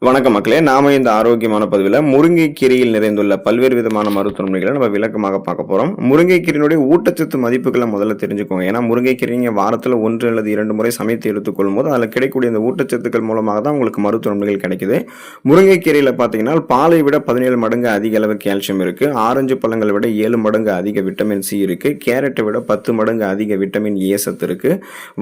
வணக்கம் மக்களே, நாம இந்த ஆரோக்கியமான பதிவில் முருங்கைக்கீரையில் நிறைந்துள்ள பல்வேறு விதமான மருத்துவமனைகளை நம்ம விளக்கமாக பார்க்க போறோம். முருங்கைக்கீரையினுடைய ஊட்டச்சத்து மதிப்புகளை முதல்ல தெரிஞ்சுக்கோங்க. ஏன்னா முருங்கைக்கீரைங்க வாரத்தில் 1 அல்லது 2 முறை சமைத்து எடுத்துக்கொள்ளும் போது அதில் கிடைக்கக்கூடிய இந்த ஊட்டச்சத்துக்கள் மூலமாக தான் உங்களுக்கு மருத்துவமனைகள் கிடைக்குது. முருங்கைக்கீரையில் பார்த்தீங்கன்னா பாலை விட 17 மடங்கு அதிக அளவு கால்சியம் இருக்கு. ஆரஞ்சு பழங்களை விட 7 மடங்கு அதிக விட்டமின் சி இருக்கு. கேரட்டை விட 10 மடங்கு அதிக விட்டமின் ஏ சத்து இருக்கு.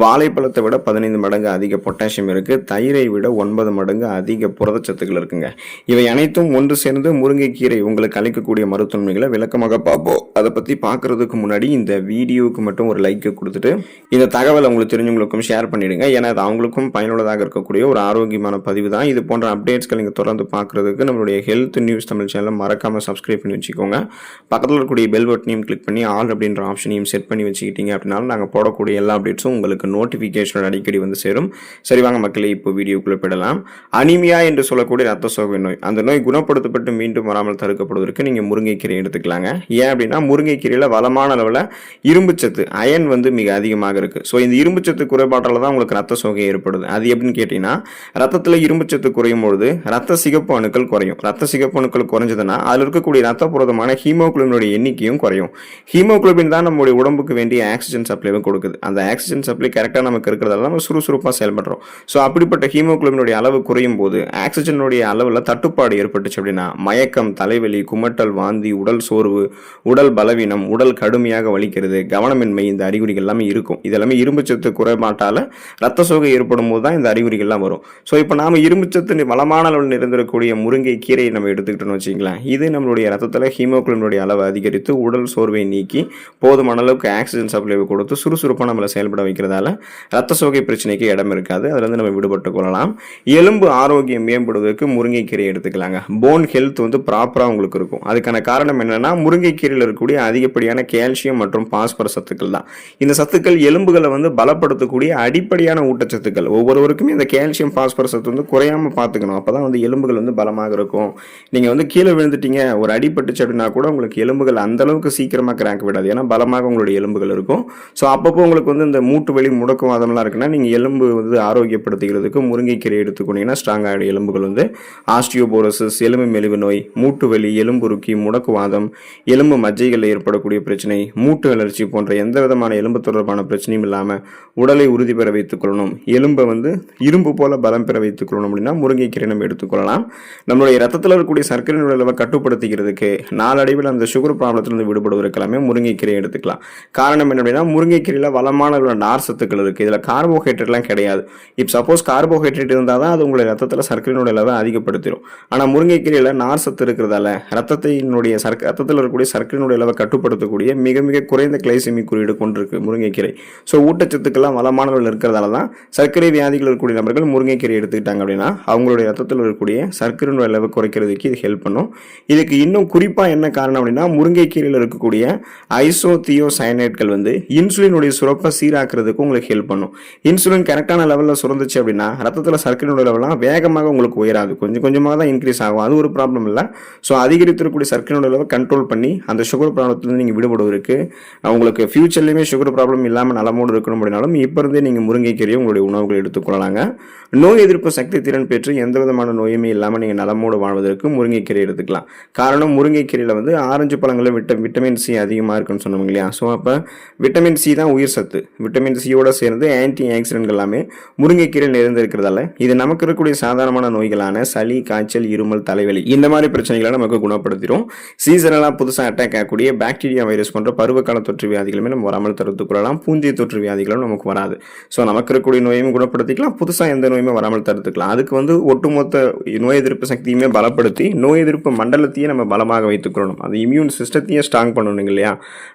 வாழைப்பழத்தை விட 15 மடங்கு அதிக பொட்டாசியம் இருக்கு. தயிரை விட 9 மடங்கு அதிக புரதச்சத்துக்கள் இருக்குங்க. இவை அனைத்தும் ஒன்று சேர்ந்து முருங்கைக்கீரை உங்களுக்கு அளிக்கக்கூடிய மருத்துவமனைகளை விளக்கமாக பார்ப்போம். அதை பத்தி பார்க்கறதுக்கு முன்னாடி இந்த வீடியோவுக்கு மட்டும் ஒரு லைக் கொடுத்துட்டு இந்த தகவல் உங்களுக்கு தெரிஞ்சவங்களுக்கும் ஷேர் பண்ணிடுங்க. ஏன்னா அது அவங்களுக்கும் பயனுள்ளதாக இருக்கக்கூடிய ஒரு ஆரோக்கியமான பதிவு தான். இது போன்ற அப்டேட்ஸ்கள் நீங்க தொடர்ந்து பார்க்கறதுக்கு நம்மளுடைய ஹெல்த் நியூஸ் தமிழ் சேனலை மறக்காம சப்ஸ்கிரைப் பண்ணி வச்சுக்கோங்க. பக்கத்தில் இருக்கக்கூடிய பெல் பட்டனையும் கிளிக் பண்ணி ஆல் அப்படின்ற ஆப்ஷனையும் செட் பண்ணி வச்சுக்கிட்டீங்க அப்படின்னா நாங்கள் போடக்கூடிய எல்லா அப்டேட்ஸும் உங்களுக்கு நோட்டிஃபிகேஷன் அடிக்கடி வந்து சேரும். சரி வாங்க மக்களே, இப்போ வீடியோக்குள்ள போயிடலாம். அனிமியா என்று சொல்லக்கூடிய ரத்த சோகை நோய், அந்த நோய் குணப்படுத்தப்பட்டு மீண்டும் வராமல் தடுக்கப்படுவதற்கு நீங்க முருங்கைக்கீரை எடுத்துக்கலாங்க. ஏன் அப்படின்னா முருங்கைக்கீரையில வளமான அளவில் இரும்புச்சத்து அயன் வந்து மிக அதிகமாக இருக்கு. ஸோ இந்த இரும்புச்சத்து குறைபாட்டால தான் உங்களுக்கு ரத்த சோகை ஏற்படுது. அது எப்படின்னு கேட்டீங்கன்னா, ரத்தத்தில் இரும்புச்சத்து குறையும் பொழுது ரத்த சிகப்பு அணுக்கள் குறையும். ரத்த சிகப்பு அணுக்கள் குறைஞ்சதுன்னா அதில் இருக்கக்கூடிய ரத்த புரதமான ஹீமோகுளோபினுடைய எண்ணிக்கையும் குறையும். ஹீமோகுளோபின் தான் நம்முடைய உடம்புக்கு வேண்டிய ஆக்சிஜன் சப்ளைவை கொடுக்குது. அந்த ஆக்சிஜன் சப்ளை கரெக்டாக நமக்கு இருக்கிறதால நம்ம சுறுசுறுப்பாக செயல்படுறோம். ஸோ அப்படிப்பட்ட ஹீமோகுளோபினுடைய அளவு குறையும் போது ஆக்சிஜனுடைய அளவில் தட்டுப்பாடு ஏற்பட்டுச்சு அப்படின்னா மயக்கம், தலைவலி, குமட்டல், வாந்தி, உடல் சோர்வு, உடல் பலவீனம், உடல் கடுமையாக வலிக்கிறது, கவனமின்மை, இந்த அறிகுறிகள் எல்லாமே இருக்கும். இதெல்லாமே இரும்புச்சத்து குறைபாட்டால ரத்த சோகை ஏற்படும் போது தான் இந்த அறிகுறிகள்லாம் வரும். ஸோ இப்போ நாம இரும்புச்சத்து வளமான அளவில் நிறைந்திருக்கக்கூடிய முருங்கை கீரையை நம்ம எடுத்துக்கிட்டோம்னு வச்சுக்கலாம். இது நம்மளுடைய ரத்தத்தில் ஹீமோகுளோபினுடைய அளவை அதிகரித்து உடல் சோர்வை நீக்கி போதுமான அளவுக்கு ஆக்சிஜன் சப்ளைவை கொடுத்து சுறுசுறுப்பாக நம்மளை செயல்பட வைக்கிறதால ரத்த சோகை பிரச்சனைக்கு இடம் இருக்காது. அதுல இருந்து நம்ம விடுபட்டு கொள்ளலாம். எலும்பு ஆரோக்கியம் மேம்படுவதற்கு முருங்கைக்கீரை எடுத்துக்கலாங்க. போன் ஹெல்த் வந்து ப்ராப்பராக உங்களுக்கு இருக்கும். அதுக்கான காரணம் என்னன்னா முருங்கைக்கீரையில் இருக்கக்கூடிய அதிகப்படியான கால்சியம் மற்றும் பாஸ்பரஸ் சத்துக்கள் தான். இந்த சத்துக்கள் எலும்புகளை வந்து பலப்படுத்தக்கூடிய அடிப்படையான ஊட்டச்சத்துக்கள். ஒவ்வொருவருக்குமே இந்த கால்சியம் பாஸ்பரஸ் சத்து வந்து குறையாம பார்த்துக்கணும். அப்பதான் வந்து எலும்புகள் வந்து பலமாக இருக்கும். நீங்க வந்து கீழே விழுந்துட்டீங்க, ஒரு அடிபட்டுச்சு அப்படின்னா கூட உங்களுக்கு எலும்புகள் அந்த அளவுக்கு சீக்கிரமா கிராக் விடாது. ஏன்னா பலமாக உங்களுடைய எலும்புகள் இருக்கும். ஸோ அப்பப்போ உங்களுக்கு வந்து இந்த மூட்டு வலி, முடக்குவாதம்லாம் இருக்குன்னா நீங்க எலும்பு வந்து ஆரோக்கியப்படுத்திக்கிறதுக்கு முருங்கைக்கீரை எடுத்துக்கொண்டீங்கன்னா ஸ்ட்ராங்காக எலும்புகள் வந்து ஆஸ்டியோபோரோசிஸ், எலும்பு மெலிவு நோய், மூட்டு வலி, எலும்புருக்கி, முடக்குவாதம், எலும்பு மஜ்ஜைகளில் ஏற்படக்கூடிய பிரச்சனை, மூட்டு வளர்ச்சி போன்ற எந்த விதமான எலும்பு தொடர்பான பிரச்சனையும் இல்லாமல் உடலை உறுதி பெற வைத்துக் கொள்ளணும், எலும்பை வந்து இரும்பு போல பலம் பெற வைத்துக் கொள்ளணும் அப்படின்னா முருங்கைக்கீரை நம்ம எடுத்துக்கொள்ளலாம். நம்மளுடைய ரத்தத்தில் இருக்கக்கூடிய சர்க்கரை அளவை கட்டுப்படுத்திக்கிறதுக்கு நாளடைவில் அந்த சுகர் ப்ராப்ளத்திலிருந்து விடுபடுவதற்கு எல்லாமே முருங்கைக்கீரை எடுத்துக்கலாம். காரணம் என்ன அப்படின்னா முருங்கைக்கீரையில் வளமான நார் சத்துக்கள் இருக்கு. இதில் கார்போஹைட்ரேட்லாம் கிடையாது. இப்போ சப்போஸ் கார்போஹைட்ரேட் இருந்தால் தான் அது உங்களுடைய ரத்தத்தில் சர்க்கரையினுடைய அளவை அதிகப்படுத்திடும். ஆனால் முருங்கைக்கீரையில் நார் சத்து இருக்கிறதால ரத்தத்தினுடைய ரத்தத்தில் இருக்கக்கூடிய சர்க்கரையினுடைய அளவை கட்டுப்படுத்தக்கூடிய மிக மிக குறைந்த கிளைசெமிக் குறியீடு கொண்டிருக்கு முருங்கைக்கீரை. ஸோ ஊட்டச்சத்துக்கெல்லாம் வளமானவர்கள் இருக்கிறதால தான் சர்க்கரை வியாதிகள் இருக்கக்கூடிய நபர்கள் முருங்கைக்கீரை எடுத்துக்கிட்டாங்க அப்படின்னா அவங்களுடைய ரத்தத்தில் இருக்கக்கூடிய சர்க்கரையினுடைய அளவை குறைக்கிறதுக்கு இது ஹெல்ப் பண்ணும். இதுக்கு இன்னும் குறிப்பாக என்ன காரணம் அப்படின்னா முருங்கைக்கீரையில் இருக்கக்கூடிய ஐசோதியோசயனேட்கள் வந்து இன்சுலினுடைய சுரப்பை சீராக்குறதுக்கு உங்களுக்கு ஹெல்ப் பண்ணும். இன்சுலின் கரெக்டான லெவலில் சுரந்துச்சு அப்படின்னா ரத்தத்தில் சர்க்கரையினுடைய லெவலாம் வேகமாக உங்களுக்கு உயராது, கொஞ்சம் கொஞ்சமாக தான் இன்க்ரீஸ் ஆகும். அது ஒரு ப்ராப்ளம் இல்லை. ஸோ அதிகரித்திருக்கக்கூடிய சர்க்கரையினுடைய அளவை கண்ட்ரோல் பண்ணி அந்த சுகர் ப்ராப்ளத்திலிருந்து நீங்கள் விடுபடுவதற்கு உங்களுக்கு ஃபியூச்சர்லையுமே சுகர் ப்ராப்ளம் இல்லாமல் நலமோடு இருக்கணும் அப்படின்னாலும் இப்போ இருந்தே நீங்கள் முருங்கைக்கீரையை உங்களுடைய உணவுகள் எடுத்துக்கொள்ளலாங்க. நோய் எதிர்ப்பு சக்தி திறன் பெற்று எந்த விதமான நோயுமே இல்லாமல் நீங்கள் நலமோடு வாழ்வதற்கு முருங்கைக்கீரை எடுத்துக்கலாம். காரணம் முருங்கைக்கீரையில் வந்து ஆரஞ்சு பழங்களில் விட்டமின் சி அதிகமாக இருக்குன்னு சொன்னோம் இல்லையா? ஸோ அப்போ விட்டமின் சி தான் உயிர் சத்து. விட்டமின் சியோட சேர்ந்து ஆன்டி ஆக்சிடென்ட்கள் எல்லாமே முருங்கைக்கீரை நிறைந்திருக்கிறதால இது நமக்கு இருக்கக்கூடிய சாதாரணமான நோய்களான சளி, காய்ச்சல், இருமல், தலைவலி இந்த மாதிரி பிரச்சனைகளை நமக்கு குணப்படுத்திடும். சீசனலாக புதுசாக அட்டாக் ஆகக்கூடிய பாக்டீரியா, வைரஸ் போன்ற பருவகால தொற்று வியாதிகளுமே நம்ம வராமல் தடுத்துக் கொள்ளலாம். பூஞ்சை தொற்று வியாதிகளும் நமக்கு வராது. ஸோ நமக்கு இருக்கக்கூடிய நோயையும் குணப்படுத்திக்கலாம், புதுசாக எந்த நோயுமே வராமல் தடுத்துக்கலாம். அதுக்கு வந்து ஒட்டுமொத்த நோய் எதிர்ப்பு சக்தியுமே பலப்படுத்தி நோய் எதிர்ப்பு மண்டலத்தையே நம்ம பலமாக வைத்துக் கொள்ளணும். அந்த இம்யூன் சிஸ்டத்தையே ஸ்ட்ராங் பண்ணணும் இல்லையா?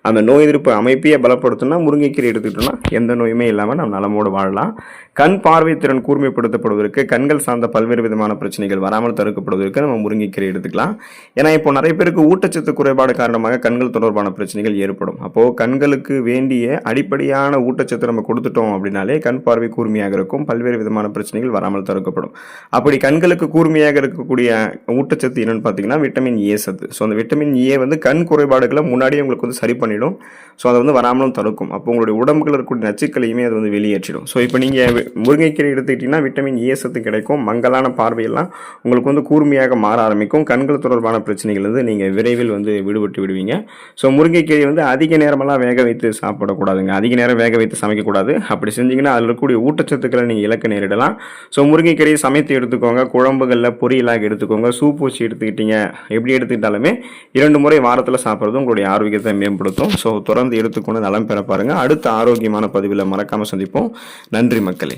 அந்த நோய் எதிர்ப்பு அமைப்பையே பலப்படுத்தணும்னா முருங்கைக்கீரை எடுத்துக்கிட்டோம்னா எந்த நோயுமே இல்லாமல் நம்ம நலமோடு வாழலாம். கண் பார்வை திறன் கூர்மைப்படுத்தப்படுவதற்கு, கண்கள் சார்ந்த பல்வேறு விதமான பிரச்சனைகள் வராமல் தடுக்கப்படுவதற்கு நம்ம முருங்கைக்கீரை எடுத்துக்கலாம். ஏன்னா இப்போ நிறைய பேருக்கு ஊட்டச்சத்து குறைபாடு காரணமாக கண்கள் தொடர்பான பிரச்சனைகள் ஏற்படும். அப்போ கண்களுக்கு வேண்டிய அடிப்படையான ஊட்டச்சத்து நம்ம கொடுத்துட்டோம் அப்படின்னாலே கண் பார்வை கூர்மையாக இருக்கும், பல்வேறு விதமான பிரச்சனைகள் வராமல் தடுக்கப்படும். அப்படி கண்களுக்கு கூர்மையாக இருக்கக்கூடிய ஊட்டச்சத்து என்னன்னு பார்த்தீங்கன்னா விட்டமின் ஏ சத்து. ஸோ அந்த விட்டமின் ஏ வந்து கண் குறைபாடுகளை முன்னாடியே உங்களுக்கு வந்து சரி பண்ணிடும். ஸோ அதை வந்து வராமலும் தடுக்கும். அப்போ உங்களுடைய உடம்புகள் இருக்கக்கூடிய நச்சுக்களையுமே அது வந்து வெளியேற்றிடும். ஸோ இப்போ நீங்கள் முருங்கைக்கீரை எடுத்துக்கிட்டிங்கன்னா விட்டமின் ஏ சத்து கிடைக்கும். மங்கலான பார்வையெல்லாம் உங்களுக்கு வந்து கூர்மையாக மாற ஆரம்பிக்கும். கண்கள் தொடர்பான பிரச்சனைகள் வந்து நீங்கள் விரைவில் வந்து விடுபட்டு விடுவீங்க. ஸோ முருங்கைக்கீரை வந்து அதிக நேரமெல்லாம் வேக வைத்து சாப்பிடக்கூடாதுங்க. அதிக நேரம் வேக வைத்து சமைக்கக்கூடாது. அப்படி செஞ்சிங்கன்னா அதில் இருக்கக்கூடிய ஊட்டச்சத்துக்களை நீங்கள் இழக்க நேரிடலாம். ஸோ முருங்கைக்கீரையை சமைத்து எடுத்துக்கோங்க. குழம்புகளில் பொரியலாக எடுத்துக்கோங்க. சூப் வச்சு எடுத்துக்கிட்டீங்க, எப்படி எடுத்துக்கிட்டாலுமே 2 முறை வாரத்தில் சாப்பிட்றது உங்களுடைய ஆரோக்கியத்தை மேம்படுத்தும். ஸோ தொடர்ந்து எடுத்துக்கொண்டு நலம் பெற பாருங்கள். அடுத்த ஆரோக்கியமான பதிவில் மறக்காமல் சந்திப்போம். நன்றி மக்களே.